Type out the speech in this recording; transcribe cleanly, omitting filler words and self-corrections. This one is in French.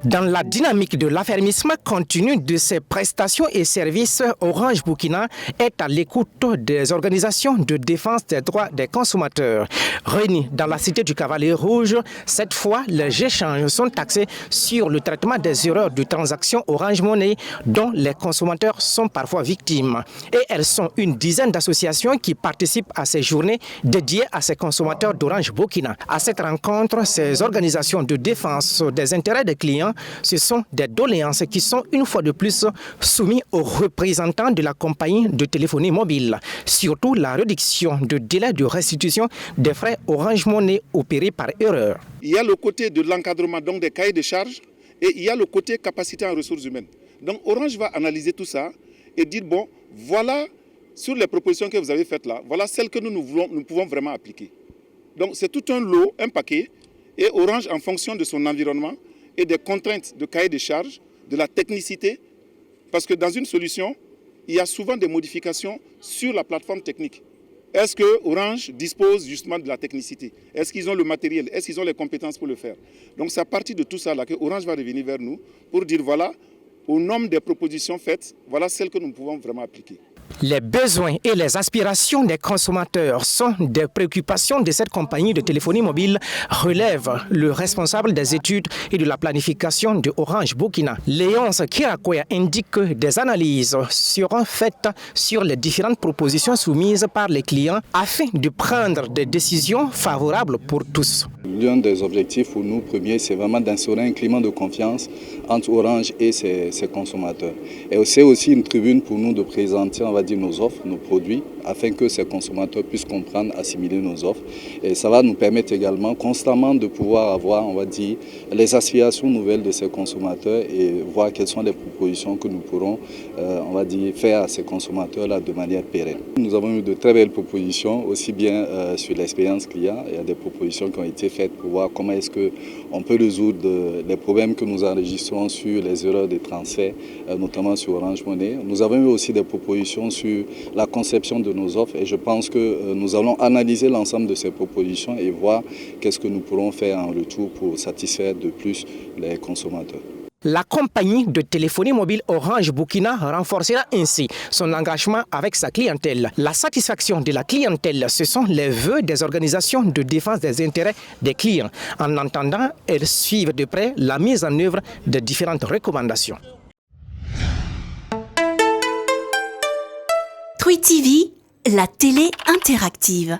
Dans la dynamique de l'affermissement continu de ses prestations et services, Orange Burkina est à l'écoute des organisations de défense des droits des consommateurs. Réunis dans la cité du Cavalier Rouge, cette fois, les échanges sont axés sur le traitement des erreurs de transactions Orange Money dont les consommateurs sont parfois victimes. Et elles sont une dizaine d'associations qui participent à ces journées dédiées à ces consommateurs d'Orange Burkina. À cette rencontre, ces organisations de défense des intérêts des clients, ce sont des doléances qui sont une fois de plus soumises aux représentants de la compagnie de téléphonie mobile. Surtout la réduction de délai de restitution des frais Orange Money opérés par erreur. Il y a le côté de l'encadrement donc des cahiers de charges et il y a le côté capacité en ressources humaines. Donc Orange va analyser tout ça et dire bon, voilà sur les propositions que vous avez faites là, voilà celles que nous pouvons vraiment appliquer. Donc c'est tout un lot, un paquet, et Orange en fonction de son environnement et des contraintes de cahier de charges, de la technicité, parce que dans une solution, il y a souvent des modifications sur la plateforme technique. Est-ce que Orange dispose justement de la technicité? Est-ce qu'ils ont le matériel? Est-ce qu'ils ont les compétences pour le faire? Donc c'est à partir de tout ça là que Orange va revenir vers nous pour dire voilà, au nombre des propositions faites, voilà celles que nous pouvons vraiment appliquer. Les besoins et les aspirations des consommateurs sont des préoccupations de cette compagnie de téléphonie mobile, relève le responsable des études et de la planification de Orange Burkina. Léonce Kirakoya indique que des analyses seront faites sur les différentes propositions soumises par les clients afin de prendre des décisions favorables pour tous. L'un des objectifs pour nous premiers, c'est vraiment d'instaurer un climat de confiance entre Orange et ses consommateurs. Et c'est aussi une tribune pour nous de présenter, on va dire, nos offres, nos produits, afin que ces consommateurs puissent comprendre, assimiler nos offres. Et ça va nous permettre également constamment de pouvoir avoir, on va dire, les aspirations nouvelles de ces consommateurs et voir quelles sont les propositions que nous pourrons, on va dire, faire à ces consommateurs-là de manière pérenne. Nous avons eu de très belles propositions, aussi bien sur l'expérience client. Il y a des propositions qui ont été faites pour voir comment est-ce qu'on peut résoudre les problèmes que nous enregistrons sur les erreurs de transfert, notamment sur Orange Money. Nous avons eu aussi des propositions sur la conception de nos offres et je pense que nous allons analyser l'ensemble de ces propositions et voir qu'est-ce que nous pourrons faire en retour pour satisfaire de plus les consommateurs. La compagnie de téléphonie mobile Orange Burkina renforcera ainsi son engagement avec sa clientèle. La satisfaction de la clientèle, ce sont les vœux des organisations de défense des intérêts des clients. En attendant, elles suivent de près la mise en œuvre de différentes recommandations. Twi TV, la télé interactive.